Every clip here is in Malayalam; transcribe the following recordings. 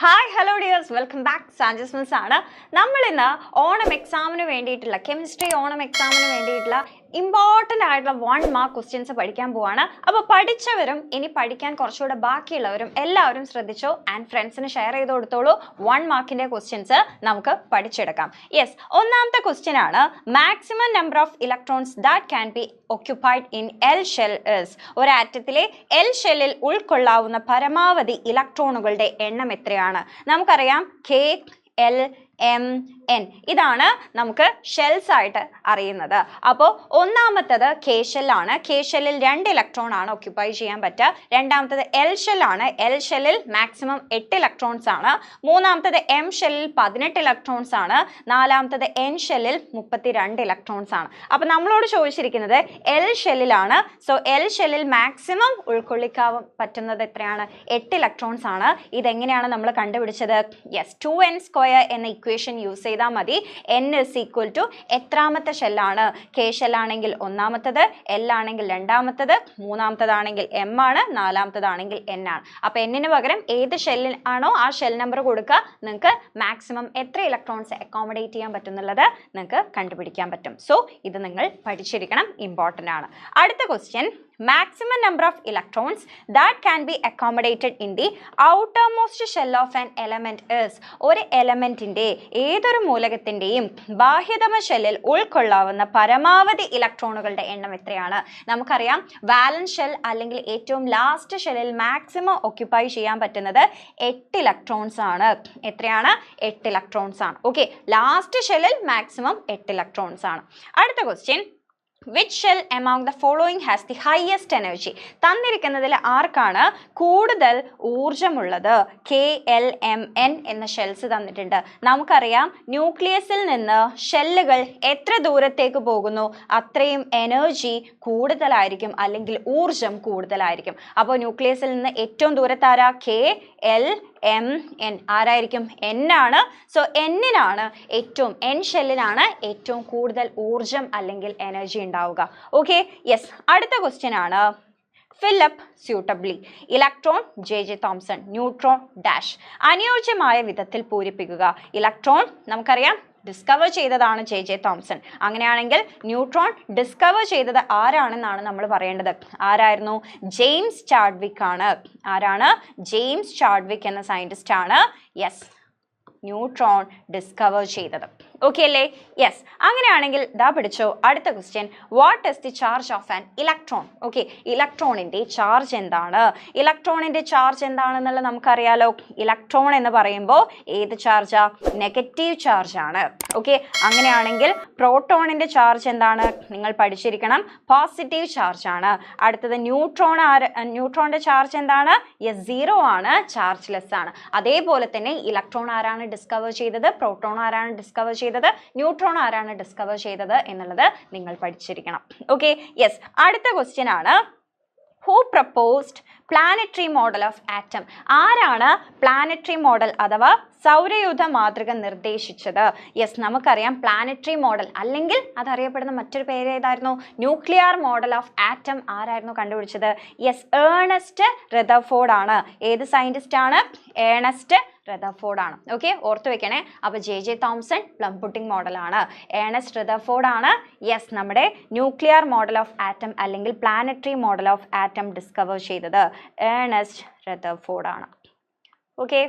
Hi hello dears, welcome back. Sanchez Mills ആണ്. നമ്മൾ ഇന്ന് ഓണം എക്സാമിന് വേണ്ടിയിട്ടുള്ള കെമിസ്ട്രി ഓണം എക്സാമിന് വേണ്ടിയിട്ടുള്ള ഇമ്പോർട്ടൻ്റ് ആയിട്ടുള്ള 1 മാർക്ക് ക്വസ്റ്റ്യൻസ് പഠിക്കാൻ പോവാണ്. അപ്പോൾ പഠിച്ചവരും ഇനി പഠിക്കാൻ കുറച്ചുകൂടെ ബാക്കിയുള്ളവരും എല്ലാവരും ശ്രദ്ധിച്ചോ ആൻഡ് ഫ്രണ്ട്സിന് ഷെയർ ചെയ്ത് കൊടുത്തോളൂ. 1 മാർക്കിൻ്റെ ക്വസ്റ്റ്യൻസ് നമുക്ക് പഠിച്ചെടുക്കാം. യെസ്, ഒന്നാമത്തെ ക്വസ്റ്റ്യൻ ആണ് maximum number of electrons that can be occupied in L shell is. ഒരു ആറ്റത്തിലെ L ഷെല്ലിൽ ഉൾക്കൊള്ളാവുന്ന പരമാവധി ഇലക്ട്രോണുകളുടെ എണ്ണം എത്രയാണ്? നമുക്കറിയാം K, L, M, N ഇതാണ് നമുക്ക് ഷെൽസ് ആയിട്ട് അറിയുന്നത്. അപ്പോൾ ഒന്നാമത്തത് K ഷെല്ലാണ്. K ഷെല്ലിൽ 2 ഇലക്ട്രോൺ ആണ് ഒക്യുപ്പൈ ചെയ്യാൻ പറ്റുക. രണ്ടാമത്തത് L ഷെല്ലാണ്. L ഷെല്ലിൽ മാക്സിമം 8 ഇലക്ട്രോൺസ് ആണ്. മൂന്നാമത്തത് M ഷെല്ലിൽ 18 ഇലക്ട്രോൺസ് ആണ്. നാലാമത്തത് N ഷെല്ലിൽ 32 ഇലക്ട്രോൺസ് ആണ്. അപ്പോൾ നമ്മളോട് ചോദിച്ചിരിക്കുന്നത് L ഷെല്ലിലാണ്. സോ L ഷെല്ലിൽ മാക്സിമം ഉൾക്കൊള്ളിക്കാൻ പറ്റുന്നത് എത്രയാണ്? 8 ഇലക്ട്രോൺസ് ആണ്. ഇതെങ്ങനെയാണ് നമ്മൾ കണ്ടുപിടിച്ചത്? യെസ്, 2n² എന്ന ഇക്വേഷൻ യൂസ് ചെയ്താൽ മതി. n is equal to എത്രാമത്തെ ഷെല്ലാണ്? K ഷെല്ലാണെങ്കിൽ ഒന്നാമത്തത്, L ആണെങ്കിൽ രണ്ടാമത്തത്, മൂന്നാമത്തതാണെങ്കിൽ M ആണ്, നാലാമത്തതാണെങ്കിൽ N ആണ്. അപ്പോൾ n പകരം ഏത് ഷെല്ലിൽ ആണോ ആ ഷെൽ നമ്പർ കൊടുക്കുക. നിങ്ങൾക്ക് മാക്സിമം എത്ര ഇലക്ട്രോൺസ് അക്കോമഡേറ്റ് ചെയ്യാൻ പറ്റുന്നുള്ളത് നിങ്ങൾക്ക് കണ്ടുപിടിക്കാൻ പറ്റും. സോ ഇത് നിങ്ങൾ പഠിച്ചിരിക്കണം, ഇമ്പോർട്ടൻ്റ് ആണ്. അടുത്ത question, maximum number of electrons that can be accommodated in the outermost shell of an element is. ഒരു എലമെന്റിന്റെ ഏതൊരു മൂലകത്തിന്റെയും ബാഹ്യതമ ഷെല്ലിൽ ഉൾക്കൊള്ളാവുന്ന പരമാവധി ഇലക്ട്രോണുകളുടെ എണ്ണം എത്രയാണ്? നമുക്കറിയാം വാലൻസ് ഷെൽ അല്ലെങ്കിൽ ഏറ്റവും ലാസ്റ്റ് ഷെല്ലിൽ മാക്സിമം ഒക്യുപ്പൈ ചെയ്യാൻ പറ്റുന്നത് 8 ഇലക്ട്രോൺസ് ആണ്. എത്രയാണ്? 8 ഇലക്ട്രോൺസ് ആണ്. ഓക്കെ, ലാസ്റ്റ് ഷെല്ലിൽ മാക്സിമം 8 ഇലക്ട്രോൺസ് ആണ്. അടുത്ത question, which shell among the following has the highest energy? തന്നിരിക്കുന്നതിൽ ആർക്കാണ് കൂടുതൽ ഊർജമുള്ളത്? K, L, M, N എന്ന ഷെൽസ് തന്നിട്ടുണ്ട്. നമുക്കറിയാം ന്യൂക്ലിയസിൽ നിന്ന് ഷെല്ലുകൾ എത്ര ദൂരത്തേക്ക് പോകുന്നു അത്രയും എനർജി കൂടുതലായിരിക്കും, അല്ലെങ്കിൽ ഊർജം കൂടുതലായിരിക്കും. അപ്പോൾ ന്യൂക്ലിയസിൽ നിന്ന് ഏറ്റവും ദൂരത്താരാ? K, L, M, N. ആരായിരിക്കും? N ആണ്. സോ N-നാണ് ഏറ്റവും, N ഷെല്ലിനാണ് ഏറ്റവും കൂടുതൽ ഊർജം അല്ലെങ്കിൽ എനർജി ഉണ്ടാവുക. Okay, yes. അടുത്ത ക്വസ്റ്റ്യൻ ആണ്, fill up suitably. Electron J.J. Thomson, neutron dash. അനുയോജ്യമായ വിധത്തിൽ പൂരിപ്പിക്കുക. ഇലക്ട്രോൺ നമുക്കറിയാം ഡിസ്കവർ ചെയ്തതാണ് J.J. തോംസൺ. അങ്ങനെയാണെങ്കിൽ ന്യൂട്രോൺ ഡിസ്കവർ ചെയ്തത് ആരാണെന്നാണ് നമ്മൾ പറയേണ്ടത്. ആരായിരുന്നു? ജെയിംസ് ചാഡ്വിക് ആണ്. ആരാണ്? ജെയിംസ് ചാഡ്വിക് എന്ന സയന്റിസ്റ്റ് ആണ് യെസ് ന്യൂട്രോൺ ഡിസ്കവർ ചെയ്തത്. ഓക്കെ അല്ലേ? യെസ്. അങ്ങനെയാണെങ്കിൽ ദാ പിടിച്ചോ, അടുത്ത question, what is the charge of an electron? Okay, ഇലക്ട്രോണിൻ്റെ ചാർജ് എന്താണ്? ഇലക്ട്രോണിൻ്റെ ചാർജ് എന്താണെന്നുള്ളത് നമുക്കറിയാലോ. ഇലക്ട്രോൺ എന്ന് പറയുമ്പോൾ ഏത് ചാർജാ? നെഗറ്റീവ് ചാർജ് ആണ്. ഓക്കെ, അങ്ങനെയാണെങ്കിൽ പ്രോട്ടോണിൻ്റെ ചാർജ് എന്താണ്? നിങ്ങൾ പഠിച്ചിരിക്കണം, പോസിറ്റീവ് ചാർജ് ആണ്. അടുത്തത് ന്യൂട്രോണിൻ്റെ ചാർജ് എന്താണ്? യെസ്, 0 ആണ്, ചാർജ് ലെസ് ആണ്. അതേപോലെ തന്നെ ഇലക്ട്രോൺ ആരാണ് ഡിസ്കവർ ചെയ്തത്? പ്രോട്ടോൺ ആരാണ് ഡിസ്കവർ ചെയ്തത്? ന്യൂട്രോൺ ആരാണ് ഡിസ്കവർ ചെയ്തത് എന്നുള്ളത് നിങ്ങൾ പഠിച്ചിരിക്കണം. Okay, yes. അടുത്ത ക്വസ്റ്റ്യൻ ആണ്, who proposed planetary model of atom? ആരാണ് പ്ലാനറ്ററി മോഡൽ അഥവാ സൗരയൂഥ മാതൃക നിർദ്ദേശിച്ചത്? യെസ്, നമുക്കറിയാം പ്ലാനറ്ററി മോഡൽ അല്ലെങ്കിൽ അതറിയപ്പെടുന്ന മറ്റൊരു പേര് ഏതായിരുന്നു? ന്യൂക്ലിയർ മോഡൽ ഓഫ് ആറ്റം ആരായിരുന്നു കണ്ടുപിടിച്ചത്? യെസ്, ഏണസ്റ്റ് റദർഫോർഡ് ആണ്. ഏത് സയന്റിസ്റ്റ് ആണ്? ഏണസ്റ്റ് റദർഫോർഡ് ആണ്. ഓക്കെ, ഓർത്ത് വെക്കണേ. അപ്പോൾ J.J. തോംസൺ പ്ലം പുഡിംഗ് മോഡലാണ്. ഏണസ്റ്റ് റദർഫോർഡ് ആണ് യെസ് നമ്മുടെ ന്യൂക്ലിയർ മോഡൽ ഓഫ് ആറ്റം അല്ലെങ്കിൽ planetary model of atom discover ചെയ്തത് ഏണസ്റ്റ് റദർഫോർഡ് ആണ്. Okay,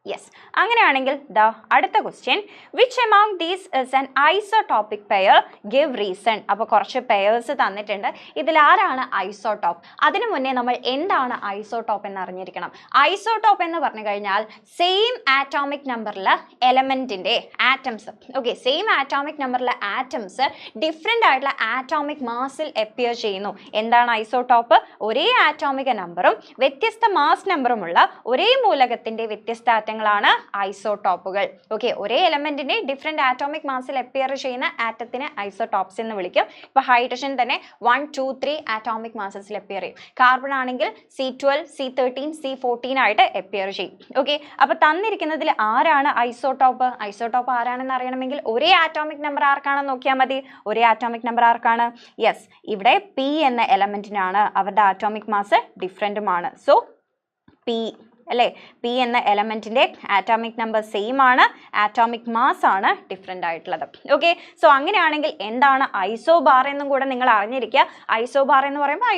yes. അങ്ങനെയാണെങ്കിൽ ദാ അടുത്ത question, which among these is an isotopic pair? Give reason. അപ്പോൾ കുറച്ച് പെയേഴ്സ് തന്നിട്ടുണ്ട്. ഇതിൽ ആരാണ് ഐസോടോപ്പ്? അതിനു മുന്നേ നമ്മൾ എന്താണ് ഐസോടോപ്പ് എന്ന് അറിഞ്ഞിരിക്കണം. ഐസോടോപ്പ് എന്ന് പറഞ്ഞു കഴിഞ്ഞാൽ സെയിം ആറ്റോമിക് നമ്പറിലെ എലമെന്റിന്റെ ആറ്റംസ്, ഓക്കെ, സെയിം ആറ്റോമിക് നമ്പറിലെ ആറ്റംസ് ഡിഫറെൻ്റ് ആയിട്ടുള്ള ആറ്റോമിക് മാസിൽ അപ്പിയർ ചെയ്യുന്നു. എന്താണ് ഐസോടോപ്പ്? ഒരേ ആറ്റോമിക നമ്പറും വ്യത്യസ്ത മാസ് നമ്പറുമുള്ള ഒരേ മൂലകത്തിന്റെ വ്യത്യസ്ത ആറ്റങ്ങളാണ് ഐസോടോപ്പുകൾ. ഓക്കെ, ഒരേ എലമെന്റിന്റെ ഡിഫറെന്റ് ആറ്റോമിക് മാസിൽ അപ്പിയർ ചെയ്യുന്ന ആറ്റത്തിനെ ഐസോടോപ്സ് എന്ന് വിളിക്കും. ഇപ്പോൾ ഹൈഡ്രജൻ തന്നെ 1, 2, 3 ആറ്റോമിക് മാസസിൽ അപ്പിയർ ചെയ്യും. കാർബൺ ആണെങ്കിൽ C12, C13, C14 ആയിട്ട് അപ്പിയർ ചെയ്യും. ഓക്കെ, അപ്പോൾ തന്നിരിക്കുന്നതിൽ ആരാണ് ഐസോടോപ്പ്? ഐസോടോപ്പ് ആരാണെന്ന് അറിയണമെങ്കിൽ ഒരേ ആറ്റോമിക് നമ്പർ ആർക്കാണെന്ന് നോക്കിയാൽ മതി. ഒരേ ആറ്റോമിക് നമ്പർ ആർക്കാണ്? യെസ്, ഇവിടെ P എന്ന എലമെന്റിനാണ്. അവരുടെ ആറ്റോമിക് മാസ് ഡിഫറെന്റുമാണ്. സോ P അല്ലേ? പി എന്ന എലമെന്റിന്റെ ആറ്റോമിക് നമ്പർ സെയിം ആണ്, ആറ്റോമിക് മാസ് ആണ് ഡിഫറെന്റ് ആയിട്ടുള്ളത്. ഓക്കെ, സോ അങ്ങനെയാണെങ്കിൽ എന്താണ് ഐസോബാർ എന്നും കൂടെ നിങ്ങൾ അറിഞ്ഞിരിക്കുക. ഐസോബാർ എന്ന് പറയുമ്പോൾ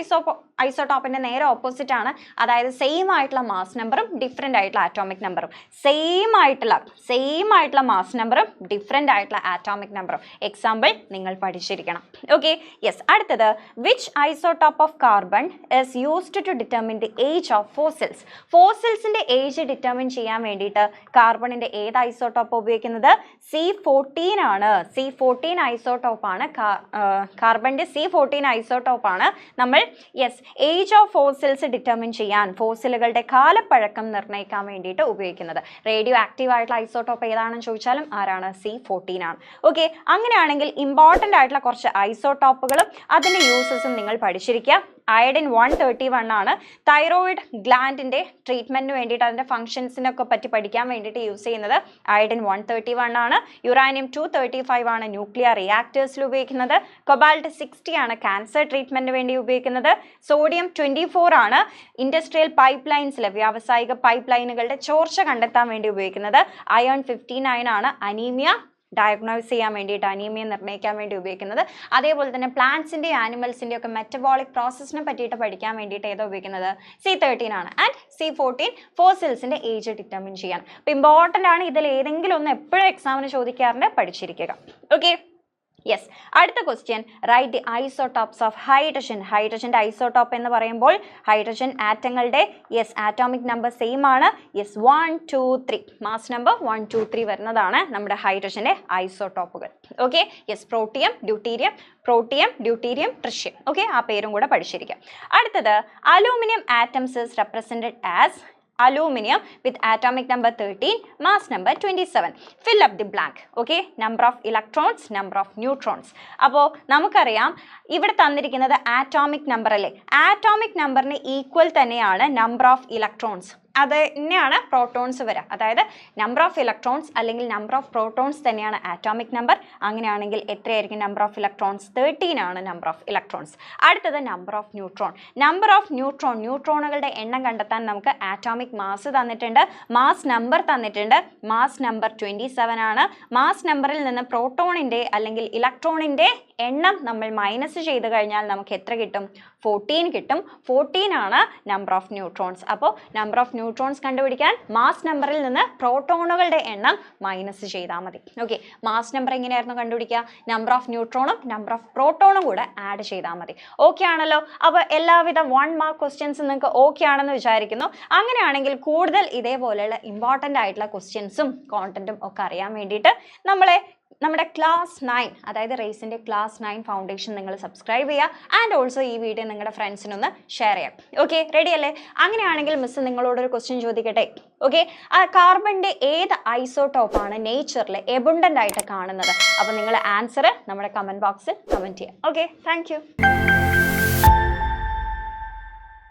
ഐസോടോപ്പിന്റെ നേരെ ഓപ്പോസിറ്റ് ആണ്. അതായത് സെയിം ആയിട്ടുള്ള മാസ് നമ്പറും ഡിഫറെന്റ് ആയിട്ടുള്ള ആറ്റോമിക് നമ്പറും, സെയിം ആയിട്ടുള്ള മാസ് നമ്പറും ഡിഫറെന്റ് ആയിട്ടുള്ള ആറ്റോമിക് നമ്പറും. എക്സാമ്പിൾ നിങ്ങൾ പഠിച്ചിരിക്കണം. Okay, yes. അടുത്തത്, which isotope of carbon is used to determine the age of fossils? ഫോസിൽസിന്റെ ഏജ് ഡിറ്റർമിൻ ചെയ്യാൻ വേണ്ടിയിട്ട് കാർബണിന്റെ ഏത് ഐസോടോപ്പ് ഉപയോഗിക്കുന്നത്? C14 ആണ്. C14 ഐസോടോപ്പ് ആണ് കാർബണിന്റെ C14 ഐസോടോപ്പ് ആണ് നമ്മൾ ഏജ് ഓഫ് ഫോസിൽസ് ഡിറ്റർമിൻ ചെയ്യാൻ, ഫോസിലുകളുടെ കാലപ്പഴക്കം നിർണ്ണയിക്കാൻ വേണ്ടിയിട്ട് ഉപയോഗിക്കുന്നത്. റേഡിയോ ആക്റ്റീവ് ആയിട്ടുള്ള ഐസോടോപ്പ് ഏതാണെന്ന് ചോദിച്ചാലും ആരാണ്? C14 ആണ്. ഓക്കെ, അങ്ങനെയാണെങ്കിൽ ഇമ്പോർട്ടൻ്റ് ആയിട്ടുള്ള കുറച്ച് ഐസോടോപ്പുകളും അതിൻ്റെ യൂസസും നിങ്ങൾ പഠിച്ചിരിക്കുക. അയഡിൻ 131 ആണ് തൈറോയിഡ് ഗ്ലാൻഡിന്റെ ട്രീറ്റ്മെന്റിന് വേണ്ടിയിട്ട് അതിന്റെ ഫംഗ്ഷൻസിനൊക്കെ പറ്റി പഠിക്കാൻ വേണ്ടിയിട്ട് യൂസ് ചെയ്യുന്നത് അയഡിൻ 131 ആണ്. യുറാനിയം 235 ആണ് ന്യൂക്ലിയർ റിയാക്ടേഴ്സിൽ ഉപയോഗിക്കുന്നത്. കൊബാൾട്ട് 60 ആണ് ക്യാൻസർ ട്രീറ്റ്മെന്റിന് വേണ്ടി ഉപയോഗിക്കുന്നത്. സോഡിയം 24 ആണ് ഇൻഡസ്ട്രിയൽ പൈപ്പ് ലൈൻസിലെ വ്യാവസായിക പൈപ്പ് ലൈനുകളുടെ ചോർച്ച കണ്ടെത്താൻ വേണ്ടി ഉപയോഗിക്കുന്നത്. അയൺ 59 ആണ് അനീമിയ ഡയഗ്നോസ് ചെയ്യാൻ വേണ്ടിയിട്ട്, അനീമിയ നിർണ്ണയിക്കാൻ വേണ്ടി ഉപയോഗിക്കുന്നത്. അതേപോലെ തന്നെ പ്ലാന്റ്സിൻ്റെയും ആനിമൽസിൻ്റെയും ഒക്കെ മെറ്റബോളിക് പ്രോസസ്സിനെ പറ്റിയിട്ട് പഠിക്കാൻ വേണ്ടിയിട്ട് ഏതോ ഉപയോഗിക്കുന്നത് C13 ആണ്. ആൻഡ് C14 ഫോസിൽസിൻ്റെ ഏജ് ഡിറ്റർമിൻ ചെയ്യാൻ. അപ്പോൾ ഇമ്പോർട്ടൻ്റ് ആണ്, ഇതിൽ ഏതെങ്കിലും ഒന്ന് എപ്പോഴും എക്സാമിന് ചോദിക്കാറുണ്ട്, പഠിച്ചിരിക്കുക. Okay, yes. അടുത്ത question, write the isotopes of hydrogen. ഹൈഡ്രജൻ്റെ ഐസോടോപ്പ് എന്ന് പറയുമ്പോൾ ഹൈഡ്രജൻ ആറ്റങ്ങളുടെ ആറ്റോമിക് നമ്പർ സെയിം ആണ്. 1 2 3 മാസ് നമ്പർ 1 2 3 വരുന്നതാണ് നമ്മുടെ ഹൈഡ്രജൻ്റെ ഐസോടോപ്പുകൾ. Okay, protium deuterium tritium. Okay, ആ പേരും കൂടെ പഠിച്ചിരിക്കുക. അടുത്തത്, aluminium atoms is represented as aluminum with atomic number 13, mass number 27. Fill up the blank. Okay, number of electrons, number of neutrons. അപ്പോൾ നമുക്കറിയാം ഇവിടെ തന്നിരിക്കുന്നത് ആറ്റോമിക് നമ്പർ അല്ലേ? ആറ്റോമിക് നമ്പറിന് ഈക്വൽ തന്നെയാണ് നമ്പർ ഓഫ് ഇലക്ട്രോൺസ്. അത് തന്നെയാണ് പ്രോട്ടോൺസ് വരിക. അതായത് നമ്പർ ഓഫ് ഇലക്ട്രോൺസ് അല്ലെങ്കിൽ നമ്പർ ഓഫ് പ്രോട്ടോൺസ് തന്നെയാണ് ആറ്റോമിക് നമ്പർ. അങ്ങനെയാണെങ്കിൽ എത്രയായിരിക്കും നമ്പർ ഓഫ് ഇലക്ട്രോൺസ്? 13 ആണ് നമ്പർ ഓഫ് ഇലക്ട്രോൺസ്. അടുത്തത് നമ്പർ ഓഫ് ന്യൂട്രോൺ. ന്യൂട്രോണുകളുടെ എണ്ണം കണ്ടെത്താൻ നമുക്ക് ആറ്റോമിക് മാസ് തന്നിട്ടുണ്ട്, മാസ് നമ്പർ തന്നിട്ടുണ്ട്. മാസ് നമ്പർ 27 ആണ്. മാസ് നമ്പറിൽ നിന്ന് പ്രോട്ടോണിൻ്റെ അല്ലെങ്കിൽ ഇലക്ട്രോണിൻ്റെ എണ്ണം നമ്മൾ മൈനസ് ചെയ്ത് കഴിഞ്ഞാൽ നമുക്ക് എത്ര കിട്ടും? 14 കിട്ടും. 14 ആണ് നമ്പർ ഓഫ് ന്യൂട്രോൺസ്. അപ്പോൾ നമ്പർ ഓഫ് ന്യൂട്രോൺസ് കണ്ടുപിടിക്കാൻ മാസ് നമ്പറിൽ നിന്ന് പ്രോട്ടോണുകളുടെ എണ്ണം മൈനസ് ചെയ്താൽ മതി. ഓക്കെ, മാസ് നമ്പർ എങ്ങനെയായിരുന്നു കണ്ടുപിടിക്കുക? നമ്പർ ഓഫ് ന്യൂട്രോണും നമ്പർ ഓഫ് പ്രോട്ടോണും കൂടെ ആഡ് ചെയ്താൽ മതി. ഓക്കെ ആണല്ലോ? അപ്പോൾ എല്ലാവിധ 1 മാർക്ക് ക്വസ്റ്റ്യൻസ് നിങ്ങൾക്ക് ഓക്കെ ആണെന്ന് വിചാരിക്കുന്നു. അങ്ങനെയാണെങ്കിൽ കൂടുതൽ ഇതേപോലെയുള്ള ഇമ്പോർട്ടൻ്റ് ആയിട്ടുള്ള ക്വസ്റ്റ്യൻസും കോണ്ടന്റും ഒക്കെ അറിയാൻ വേണ്ടിയിട്ട് നമ്മുടെ ക്ലാസ് 9, അതായത് റേസിൻ്റെ ക്ലാസ് 9 ഫൗണ്ടേഷൻ നിങ്ങൾ സബ്സ്ക്രൈബ് ചെയ്യുക. ആൻഡ് ഓൾസോ ഈ വീഡിയോ നിങ്ങളുടെ ഫ്രണ്ട്സിനൊന്ന് ഷെയർ ചെയ്യാം. ഓക്കെ, റെഡി അല്ലേ? അങ്ങനെയാണെങ്കിൽ മിസ് നിങ്ങളോടൊരു ക്വസ്റ്റ്യൻ ചോദിക്കട്ടെ. ഓക്കെ, കാർബണിൻ്റെ ഏത് ഐസോടോപ്പാണ് നേച്ചറിൽ എബുണ്ടൻ്റ് ആയിട്ട് കാണുന്നത്? അപ്പോൾ നിങ്ങൾ ആൻസർ നമ്മുടെ കമൻറ്റ് ബോക്സിൽ കമൻറ്റ് ചെയ്യാം. Okay, thank you.